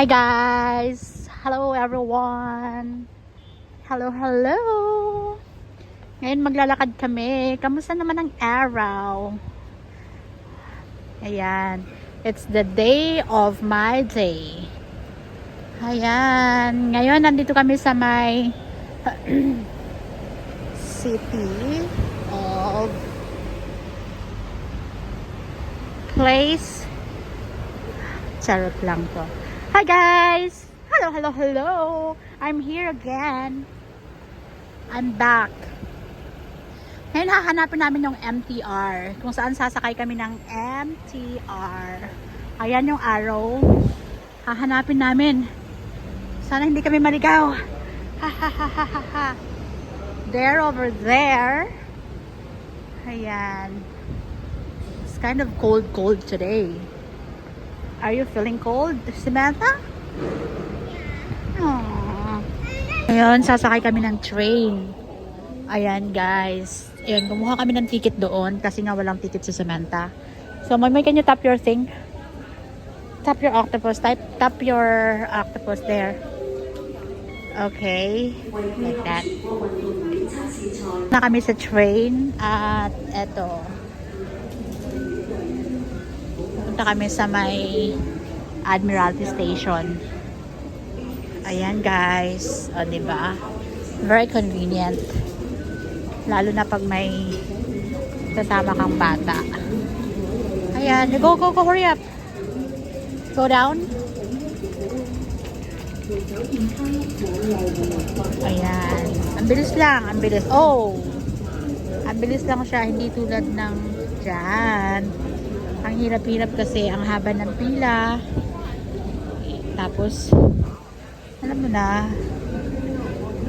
Hi guys! Hello everyone! Hello! Ngayon maglalakad kami. Kamusta naman ang araw? Ayan. It's the day of my day. Ayan. Ngayon nandito kami sa may city of place. Charot lang to. Hi guys! Hello! I'm here again. I'm back. Ngayon hahanapin namin yung MTR. Kung saan sasakay kami ng MTR. Ayan yung arrow. Hahanapin namin. Sana hindi kami maligaw. There, over there. Ayan. It's kind of cold today. Are you feeling cold, Samantha? Aww. Ngayon, sasakay kami ng train. Ayan, guys. Ayan, kumuha kami ng ticket doon kasi nga walang ticket si Samantha. So, Moy, can you tap your thing? Tap your octopus. Tap your octopus there. Okay. Like that. Na kami sa train. At eto. Punta kami sa may Admiralty Station. Ayan guys, o diba? Very convenient. Lalo na pag may kasama kang bata. Ayan, go, hurry up. Go down. Ayan, ang bilis lang, ang bilis. Oh, ang bilis lang siya, hindi tulad ng dyan. Ang hirap-hirap kasi ang haba ng pila. Tapos alam mo na.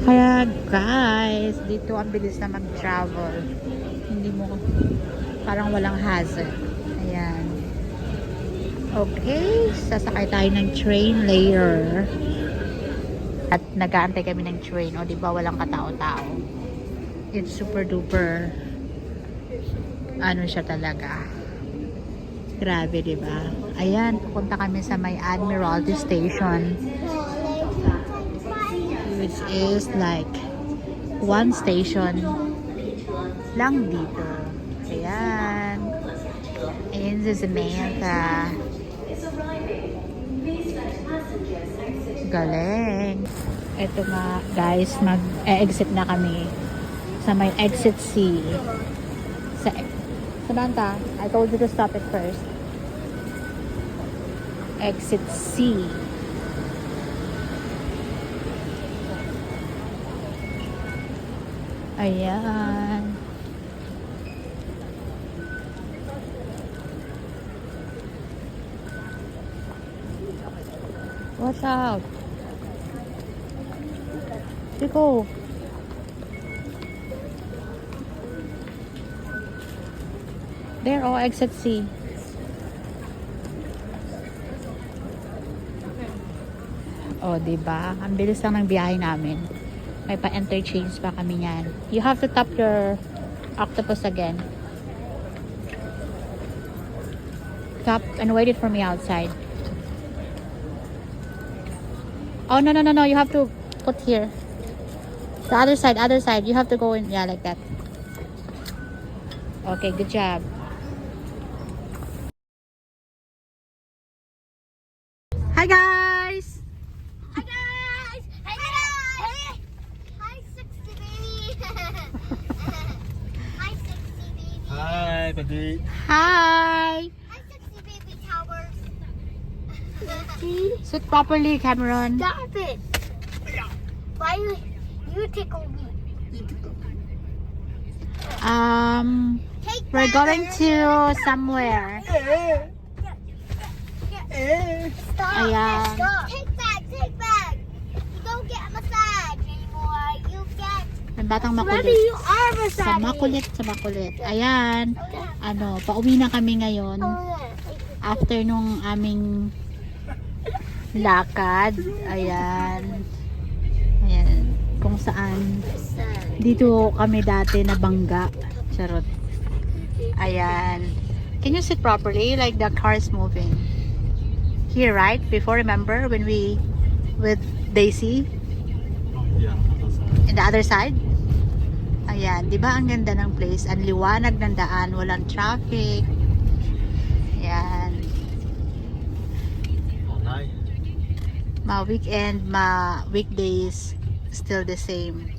Kaya guys, dito ang bilis na mag-travel. Hindi mo parang walang hazard. Ayan. Okay, sasakay tayo ng train later. At nag-aantay kami ng train. O diba walang katao-tao. It's super duper ano siya talaga. Grabe, diba? Ayan, pupunta kami sa may Admiralty Station. Which is like one station lang dito. Ayan. Ayan si Samantha. Galing. Ito nga, guys, mag-exit na kami sa may exit C. Samantha, I told you to stop it first. Exit C. Ayan. Watch out. Go. There, oh, exit C. Oh, diba? Ang bilis lang ng biyahe namin. May pa-interchange pa kami yan. You have to tap your octopus again. Tap and wait it for me outside. Oh, no. You have to put here. The other side. You have to go in. Yeah, like that. Okay, good job. Hi guys! Hi guys! Hi, sexy baby! Hi, sexy baby! Hi, baby. Hi! Hi, sexy baby towers! Sit properly, Cameron. Stop it! Why you tickle me? Take We're back. going to somewhere. Stop! Ayan. Stop! Take back! You don't get a massage anymore. You get... Ang batang Maybe makulit. you are massaging. Sa makulit. Ayan. Ano, pauwi na kami ngayon. After nung aming lakad. Ayan. Kung saan dito kami dati nabangga. Charot. Ayan. Can you sit properly? Like the car is moving. Here, right? Before, remember when we with Daisy Oh, yeah. That's all. in the other side? Ayan, di ba ang ganda ng place? Ang liwanag ng daan, walang traffic. Ayan. Oh, nice. Ma-weekend, weekdays, still the same.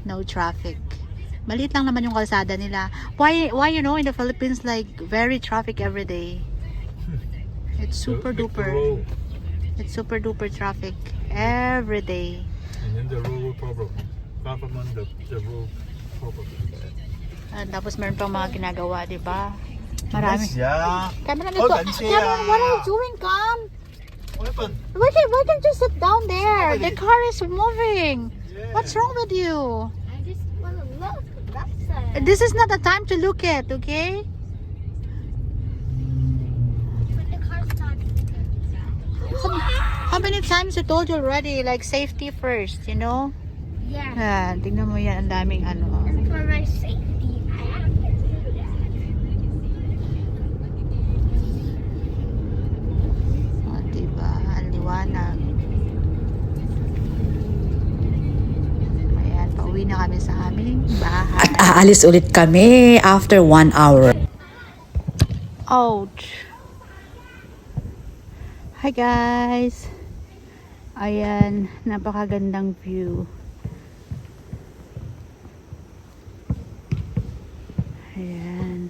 No traffic. Maliit lang naman yung kalsada nila. Why you know, in the Philippines, like, very traffic every day. It's super The duper. road. It's super duper traffic every day. And then the road problem. Government, the road problem. Tapos meron pang mga ginagawa, di ba? Marami. Yeah. Cameron, Oh, ito. ganun siya. Cameron, what are you doing, Cam? What happened? Why can't you sit down there? The Nobody. car is moving. Yeah. What's wrong with you? I just want to look. That's it. This is not the time to look at, okay? When the car's not How many times I told you already, like, safety first, you know? Yeah. Tingnan mo yan, ang daming ano. For my safety, I have to do that. Diba? Ang liwanag. Ayan, pauwi na kami sa aming bahay. At aalis ulit kami after 1 hour. Ouch! Hi guys! Ayan, napakagandang view. Ayan.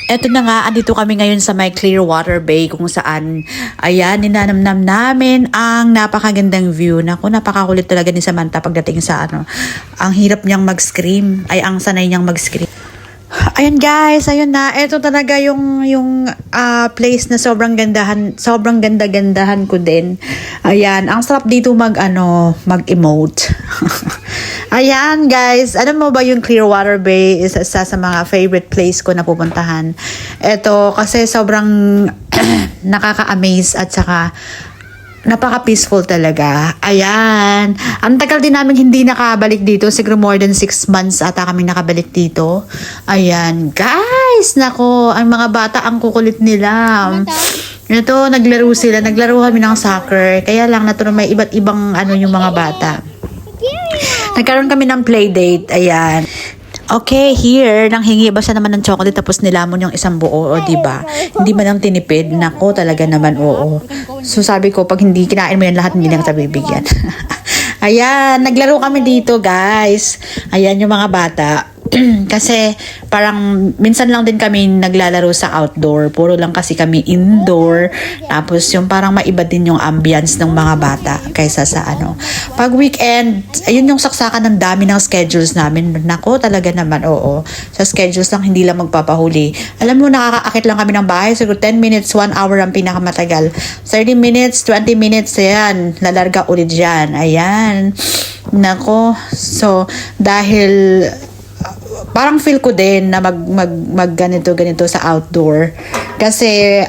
Eto na nga, andito kami ngayon sa may Clearwater Bay kung saan, ayan, ninanamnam namin ang napakagandang view. Naku, napakakulit talaga ni Samantha pagdating sa ano. Ang hirap niyang mag-scream, ay ang sanay niyang mag-scream. Ayan guys, ayun na. Ito talaga yung place na sobrang ganda-gandahan ko din. Ayan, ang sarap dito mag-emote. Ayan guys, alam mo ba yung Clearwater Bay is isa sa mga favorite place ko na pupuntahan. Ito kasi sobrang nakaka-amaze at saka napaka-peaceful talaga. Ayan. Ang tagal din namin hindi nakabalik dito. Siguro more than 6 months ata kami nakabalik dito. Ayan. Guys, nako, ang mga bata ang kukulit nila. Ito, naglaro sila. Naglaro kami ng soccer. Kaya lang natuloy may iba't ibang yung mga bata. Nagkaroon kami ng play date. Ayan. Okay, here, nanghingi ba siya naman ng chocolate tapos nilamon yung isang buo, o diba? Hindi man lang tinipid. Nako, talaga naman, oo. So sabi ko, pag hindi kinain mo yan lahat, hindi na kita bibigyan. Ayan, naglaro kami dito, guys. Ayan yung mga bata. Kasi parang minsan lang din kami naglalaro sa outdoor. Puro lang kasi kami indoor. Tapos yung parang maiba din yung ambience ng mga bata kaysa sa ano. Pag weekend, ayun yung saksakan ng dami ng schedules namin. Nako, talaga naman, oo. Sa schedules lang, hindi lang magpapahuli. Alam mo, nakakaakit lang kami ng bahay. Siguro 10 minutes, 1 hour ang pinakamatagal. 30 minutes, 20 minutes, ayan. Lalarga ulit dyan. Ayan. Nako. So, dahil parang feel ko din na mag ganito sa outdoor kasi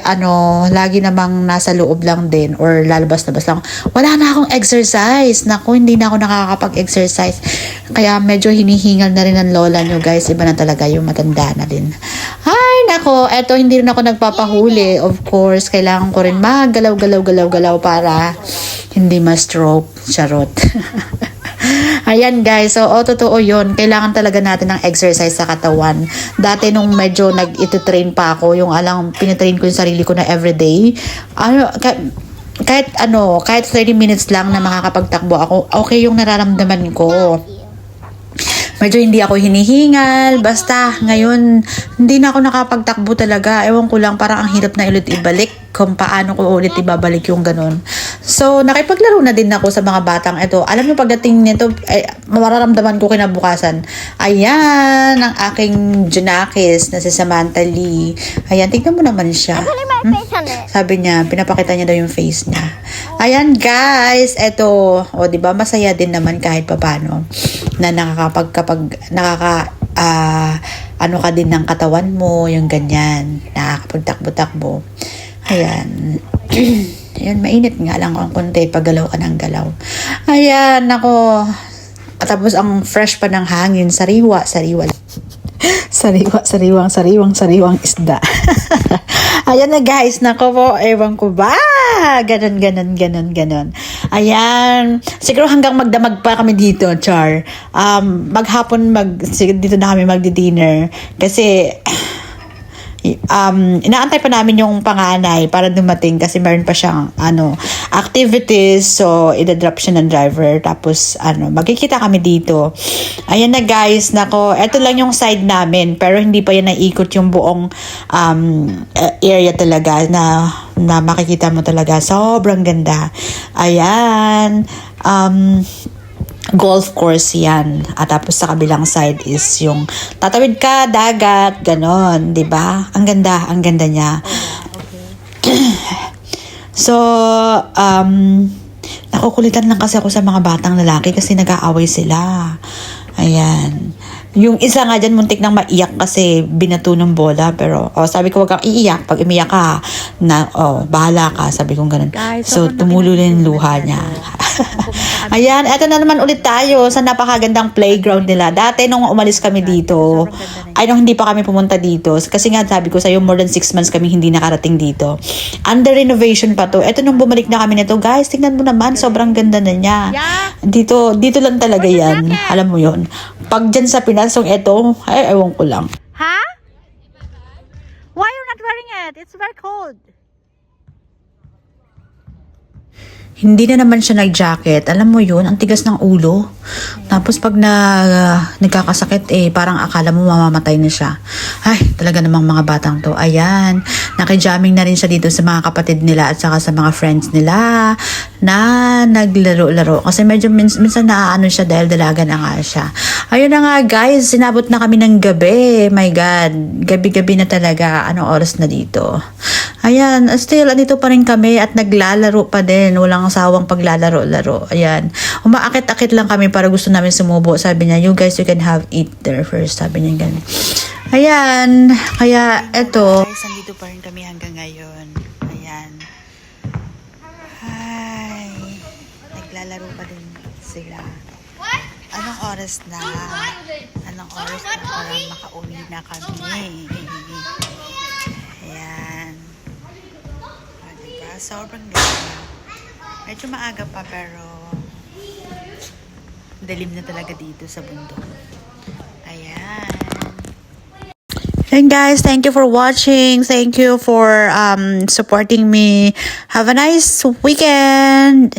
lagi namang nasa loob lang din or lalabas-labas lang, wala na akong exercise. Naku, hindi na ako nakakapag-exercise kaya medyo hinihingal na rin ng lola nyo guys. Iba na talaga yung matanda na din. Ay nako, eto hindi rin ako nagpapahuli. Of course, kailangan ko rin maggalaw-galaw para hindi ma-stroke. Charot. Ayan guys, so totoo yun. Kailangan talaga natin ng exercise sa katawan. Dati nung medyo nag-ito-train pa ako, yung pinitrain ko yung sarili ko na everyday. Kahit 30 minutes lang na makakapagtakbo ako, okay yung nararamdaman ko. Medyo hindi ako hinihingal. Basta, ngayon, hindi na ako nakapagtakbo talaga. Ewan ko lang, parang ang hirap na ulit ibalik kung paano ko ulit ibabalik yung ganun. So, nakipaglaro na din ako sa mga batang ito. Alam mo, pagdating nito, mararamdaman ko kinabukasan. Ayan, ang aking Junakis na si Samantha Lee. Ayan, tignan mo naman siya. my face on it. Sabi niya, pinapakita niya daw yung face niya. Ayan guys, eto, diba, masaya din naman kahit papano na ka din ng katawan mo, yung ganyan, nakakapagtakbo-takbo. Ayan. Ayan, mainit nga lang ang konti, paggalaw ka ng galaw. Ayan, ako, Tapos ang fresh pa ng hangin, sariwang sariwang isda. Ayan na guys, nako po, ewan ko ba? Ganon. Ayan, siguro hanggang magdamag pa kami dito, Char. Maghapon dito na kami magdi-dinner kasi inaantay pa namin yung panganay para dumating kasi meron pa siyang activities, so ida-drop siya ng driver, tapos magkikita kami dito. Ayan na guys, nako, eto lang yung side namin pero hindi pa yan naikot yung buong area talaga na makikita mo talaga, sobrang ganda. Ayan, golf course yan. At tapos sa kabilang side is yung tatawid ka, dagat, ganon, di ba? Ang ganda niya. So, nakukulitan lang kasi ako sa mga batang lalaki kasi nag-aaway sila. Ayan. Yung isa nga dyan, muntik nang maiyak kasi binato ng bola. Pero, sabi ko, wag kang iiyak. Pag umiyak ka, bahala ka. Sabi ko ganun. Guys, So, tumulo rin yung luha niya. Ayan, eto na naman ulit tayo sa napakagandang playground nila. Dati nung umalis kami dito, hindi pa kami pumunta dito. Kasi nga, sabi ko sa'yo, more than 6 months kami hindi nakarating dito. Under renovation pa to. Eto nung bumalik na kami nito, guys, tingnan mo naman, sobrang ganda na niya. Dito lang talaga yan. Alam mo yon. Pag dyan sa Pinas, eto, ewan ko lang. Ha? Why you're not wearing it? It's very cold. Hindi na naman siya nag-jacket. Alam mo yun, ang tigas ng ulo. Tapos pag nagkakasakit, parang akala mo mamamatay na siya. Ay, talaga namang mga batang to. Ayan, nakijamming na rin siya dito sa mga kapatid nila at saka sa mga friends nila na naglaro-laro. Kasi medyo minsan naaano siya dahil dalaga na nga siya. Ayun na nga guys, sinabot na kami ng gabi. My God, gabi-gabi na talaga. Anong oras na dito? Ayan, still, andito pa rin kami at naglalaro pa din. Walang asawang paglalaro-laro. Ayan. Umaakit-akit lang kami para gusto namin sumubo. Sabi niya, you guys, you can have it there first. Sabi niya ganun. Ayan. Kaya, eto. Guys, andito pa rin kami hanggang ngayon. Ayan. Hi. Naglalaro pa din sila. Anong oras na? Anong oras na para makauwi na kami? Ayan. Diba? Sobrang ganda. Medyo maaga pa pero dilim na talaga dito sa bundok. Ayan. And guys, thank you for watching. Thank you for supporting me. Have a nice weekend.